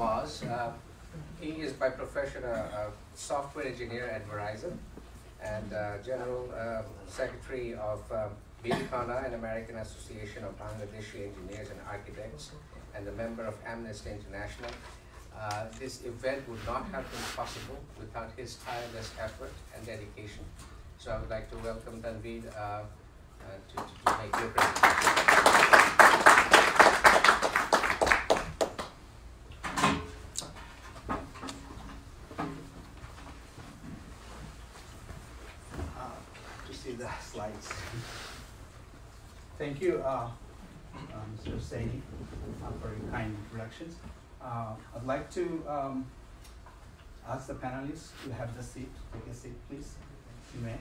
Nawaz. He is by profession a software engineer at Verizon and General Secretary of BILIKANA, an American Association of Bangladeshi Engineers and Architects, and a member of Amnesty International. This event would not have been possible without his tireless effort and dedication. So I would like to welcome Tanveed to make your presentation. To see the slides. Thank you, Mr. Saini, for your kind introductions. I'd like to ask the panelists to have the seat. Take a seat, please. You may.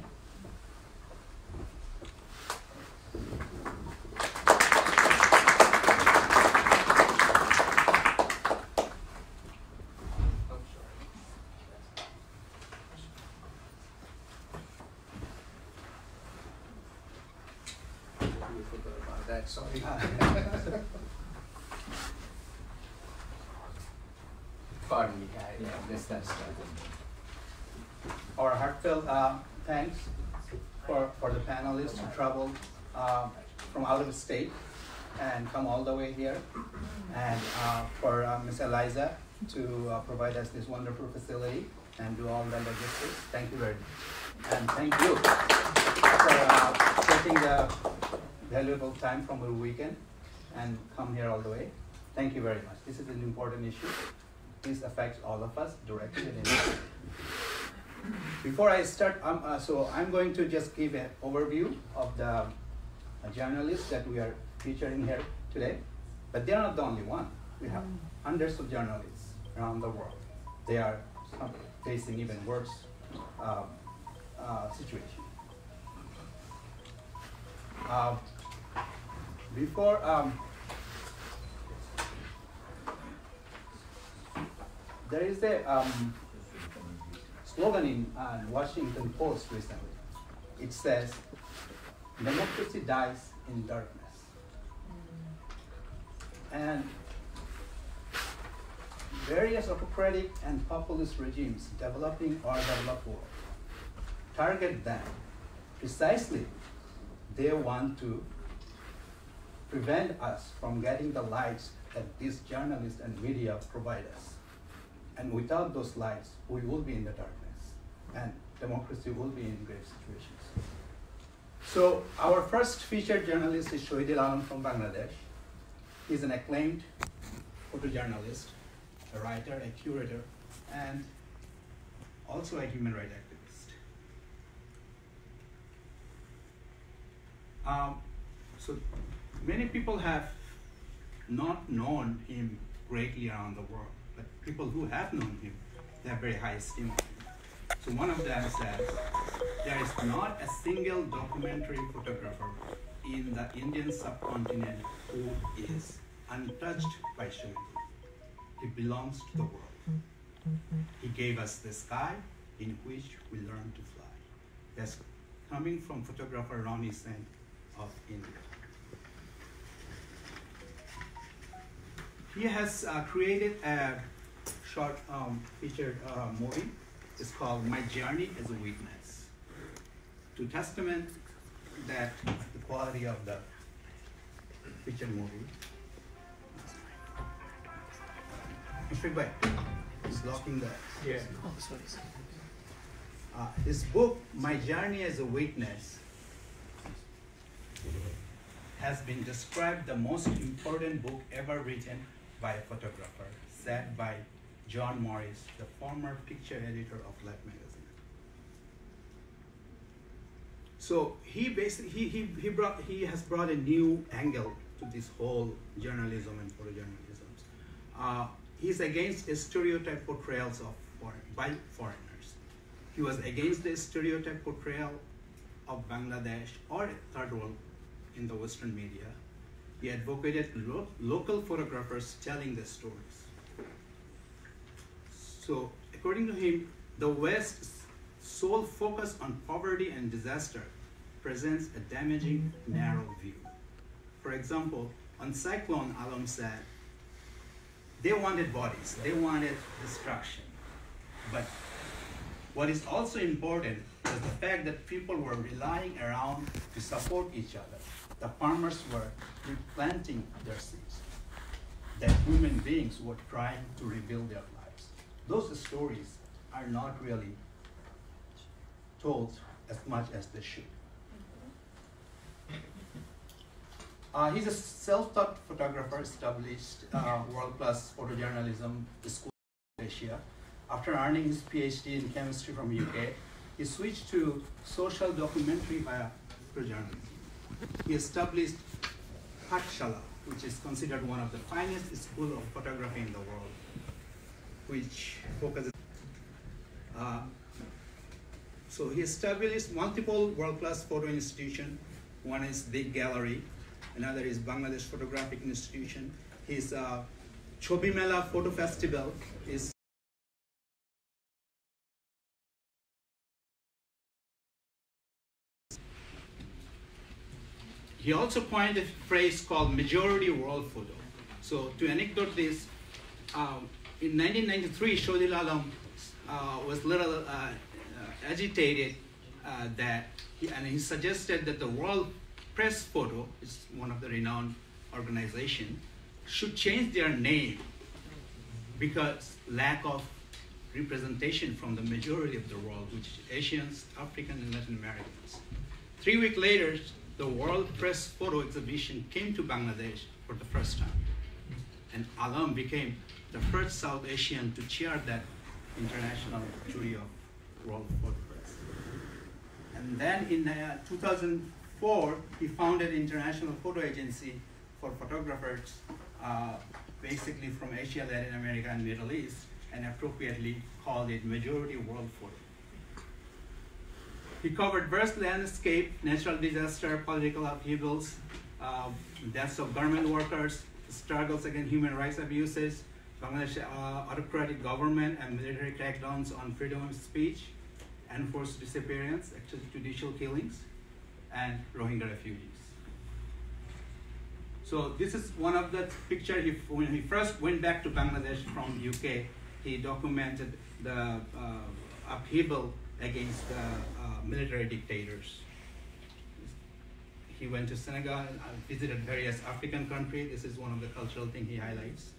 Sorry. Pardon me, I missed that stuff. Our heartfelt thanks for the panelists who traveled from out of state and come all the way here, and for Ms. Eliza to provide us this wonderful facility and do all the logistics. Thank you very much. And thank you for taking the valuable time from your weekend and come here all the way. Thank you very much. This is an important issue. This affects all of us directly and indirectly. Before I start, I'm going to just give an overview of the journalists that we are featuring here today. But they're not the only one. We have hundreds of journalists around the world. They are facing even worse situation. There is a slogan in Washington Post recently. It says, "Democracy dies in darkness." And various autocratic and populist regimes developing or developed world target them precisely. They want to prevent us from getting the lights that these journalists and media provide us. And without those lights, we will be in the darkness, and democracy will be in grave situations. So our first featured journalist is Shahidul Alam from Bangladesh. He's an acclaimed photojournalist, a writer, a curator, and also a human rights activist. So many people have not known him greatly around the world, but people who have known him, they have very high esteem of him. So one of them says, there is not a single documentary photographer in the Indian subcontinent who is untouched by Shahidul. He belongs to the world. He gave us the sky in which we learn to fly. That's coming from photographer Ronnie Sen of India. He has created a short featured movie. It's called My Journey as a Witness, to testament that the quality of the featured movie. He's locking the. Yeah. Oh, sorry. His book, My Journey as a Witness, has been described the most important book ever written by a photographer, said by John Morris, the former picture editor of Life magazine. So he has brought a new angle to this whole journalism and photojournalism. He's against stereotype portrayals of by foreigners. He was against the stereotype portrayal of Bangladesh or third world in the Western media. He advocated local photographers telling the stories. So according to him, the West's sole focus on poverty and disaster presents a damaging, narrow view. For example, on Cyclone, Alam said, They wanted bodies, they wanted destruction. But what is also important is the fact that people were relying around to support each other. The farmers were replanting their seeds. That human beings were trying to rebuild their lives. Those stories are not really told as much as they should. He's a self-taught photographer, established world-class photojournalism school in Asia. After earning his PhD in chemistry from UK, he switched to social documentary via photojournalism. He established Pathshala, which is considered one of the finest schools of photography in the world, which focuses. So he established multiple world-class photo institutions. One is Big Gallery, another is Bangladesh Photographic Institution. His Chobi Mela Photo Festival is He also coined a phrase called majority world photo. So to anecdote this, in 1993, Shohidul Alam was a little agitated and he suggested that the World Press Photo, is one of the renowned organizations, should change their name because lack of representation from the majority of the world, which is Asians, Africans, and Latin Americans. 3 weeks later, the World Press Photo Exhibition came to Bangladesh for the first time. And Alam became the first South Asian to chair that international jury of World Photo Press. And then in 2004, he founded International Photo Agency for photographers, basically from Asia, Latin America, and Middle East, and appropriately called it Majority World Photo. He covered various landscape, natural disaster, political upheavals, deaths of government workers, struggles against human rights abuses, Bangladesh autocratic government and military crackdowns on freedom of speech, enforced disappearance, extrajudicial killings, and Rohingya refugees. So this is one of the pictures. When he first went back to Bangladesh from UK, he documented the upheaval against the military dictators. He went to Senegal, visited various African countries. This is one of the cultural things he highlights.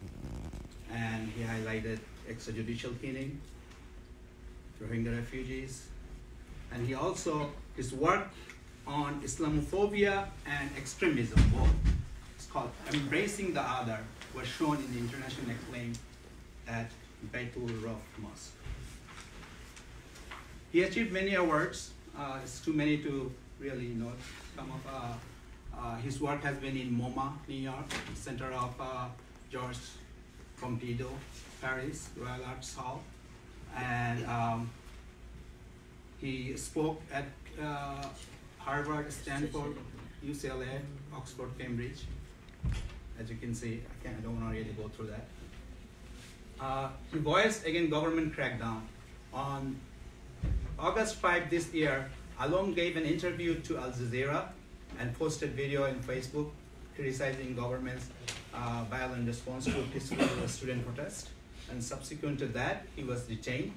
And he highlighted extrajudicial killing, Rohingya refugees. And he also, his work on Islamophobia and extremism, both. It's called Embracing the Other, was shown in the international acclaim at Baitul Raf Mosque. He achieved many awards. It's too many to really note. Some of his work has been in MoMA, New York, Center of Georges Pompidou, Paris, Royal Arts Hall, and he spoke at Harvard, Stanford, UCLA, Oxford, Cambridge. As you can see, I don't want to really go through that. He voiced against government crackdown. On August 5 this year, Alam gave an interview to Al Jazeera and posted video on Facebook criticizing government's violent response to peaceful student protest. And subsequent to that, he was detained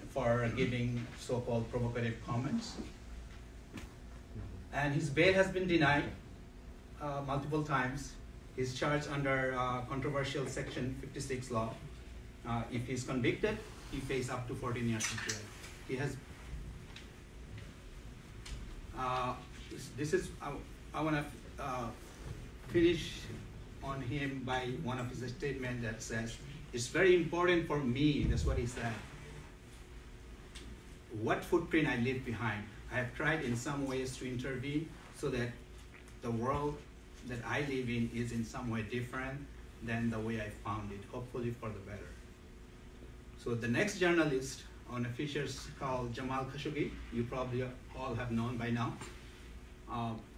for giving so-called provocative comments. And his bail has been denied multiple times. He's charged under controversial Section 56 law. If he's convicted, he faces up to 14 years in jail. He has. I want to finish on him by one of his statements that says, "It's very important for me," that's what he said, "what footprint I leave behind. I have tried in some ways to intervene so that the world that I live in is in some way different than the way I found it, hopefully for the better." So the next journalist on a feature is called Jamal Khashoggi. You probably all have known by now.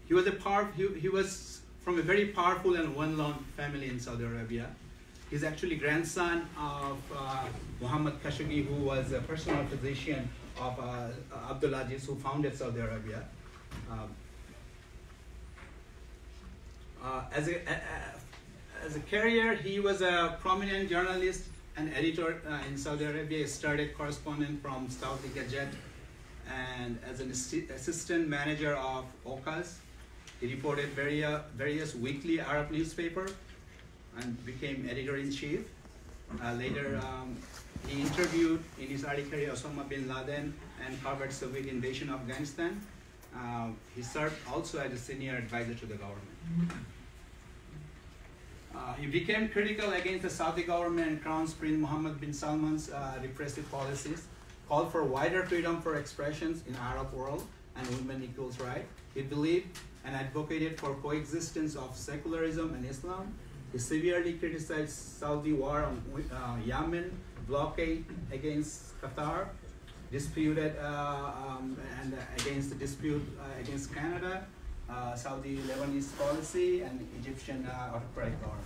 He was from a very powerful and well-known family in Saudi Arabia. He's actually grandson of Muhammad Khashoggi, who was a personal physician of Abdulaziz, who founded Saudi Arabia. As a career, he was a prominent journalist and editor in Saudi Arabia. He started correspondent from Saudi Gazette, and as an assistant manager of Okaz, he reported various weekly Arab newspapers and became editor-in-chief. Later, he interviewed in his early career Osama bin Laden and covered Soviet invasion of Afghanistan. He served also as a senior advisor to the government. He became critical against the Saudi government and Crown Prince Mohammed bin Salman's repressive policies, called for wider freedom for expressions in Arab world and women equals rights. He believed and advocated for coexistence of secularism and Islam. He severely criticized Saudi war on Yemen, blockade against Qatar, disputed and against the dispute against Canada, Saudi Lebanese policy, and Egyptian autocratic government.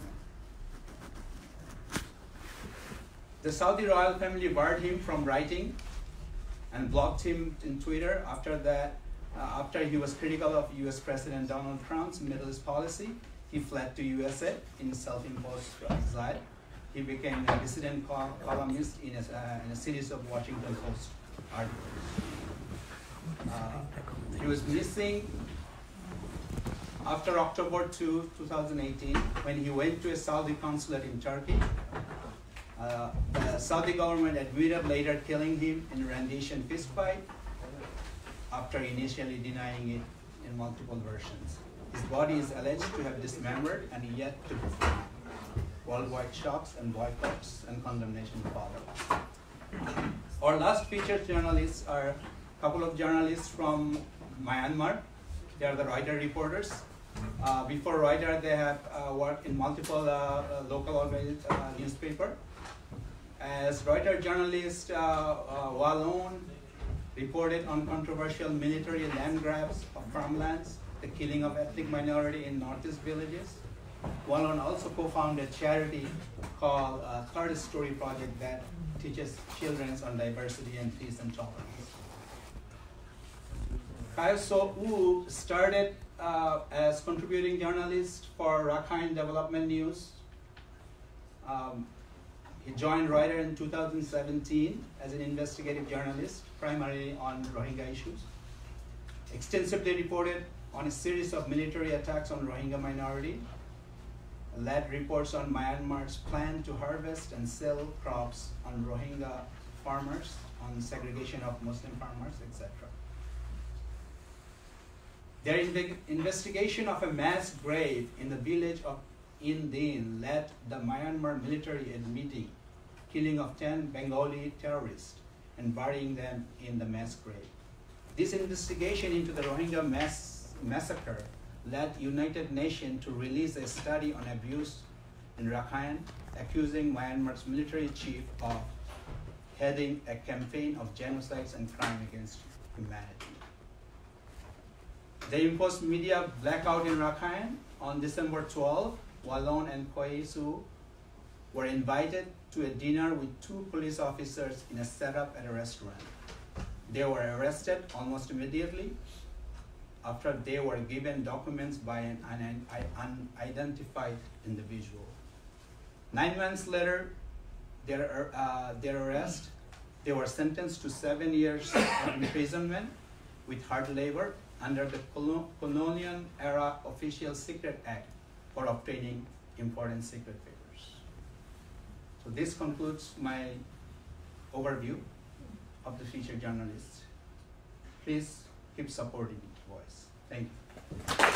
The Saudi royal family barred him from writing and blocked him in Twitter after that. After he was critical of US President Donald Trump's Middle East policy, he fled to USA in self-imposed exile. He became a dissident columnist in a series of Washington Post articles. He was missing after October 2, 2018, when he went to a Saudi consulate in Turkey. The Saudi government admitted later killing him in a rendition fistfight after initially denying it in multiple versions. His body is alleged to have dismembered and yet to perform. Worldwide shocks and boycotts and condemnation follow. Our last featured journalists are a couple of journalists from Myanmar. They are the Reuters reporters. Before Reuters, they have worked in multiple local organized newspapers. As Reuters journalist, Wallon reported on controversial military land grabs of farmlands, the killing of ethnic minority in northeast villages. Wallon also co-founded a charity called Third Story Project that teaches children on diversity and peace and tolerance. Khayo So-woo started as contributing journalist for Rakhine Development News. He joined Reuters in 2017 as an investigative journalist, primarily on Rohingya issues. Extensively reported on a series of military attacks on Rohingya minority, led reports on Myanmar's plan to harvest and sell crops on Rohingya farmers, on segregation of Muslim farmers, etc. Their investigation of a mass grave in the village of Indin led the Myanmar military admitting killing of 10 Bengali terrorists and burying them in the mass grave. This investigation into the Rohingya massacre led United Nations to release a study on abuse in Rakhine, accusing Myanmar's military chief of heading a campaign of genocides and crime against humanity. They imposed media blackout in Rakhine. On December 12, Wallon and Khayo So were invited to a dinner with 2 police officers in a setup at a restaurant. They were arrested almost immediately after they were given documents by an unidentified individual. 9 months later, their arrest, they were sentenced to 7 years of imprisonment with hard labor under the colonial era Official Secret Act for obtaining important secret papers. So this concludes my overview of the featured journalists. Please keep supporting Voice. Thank you.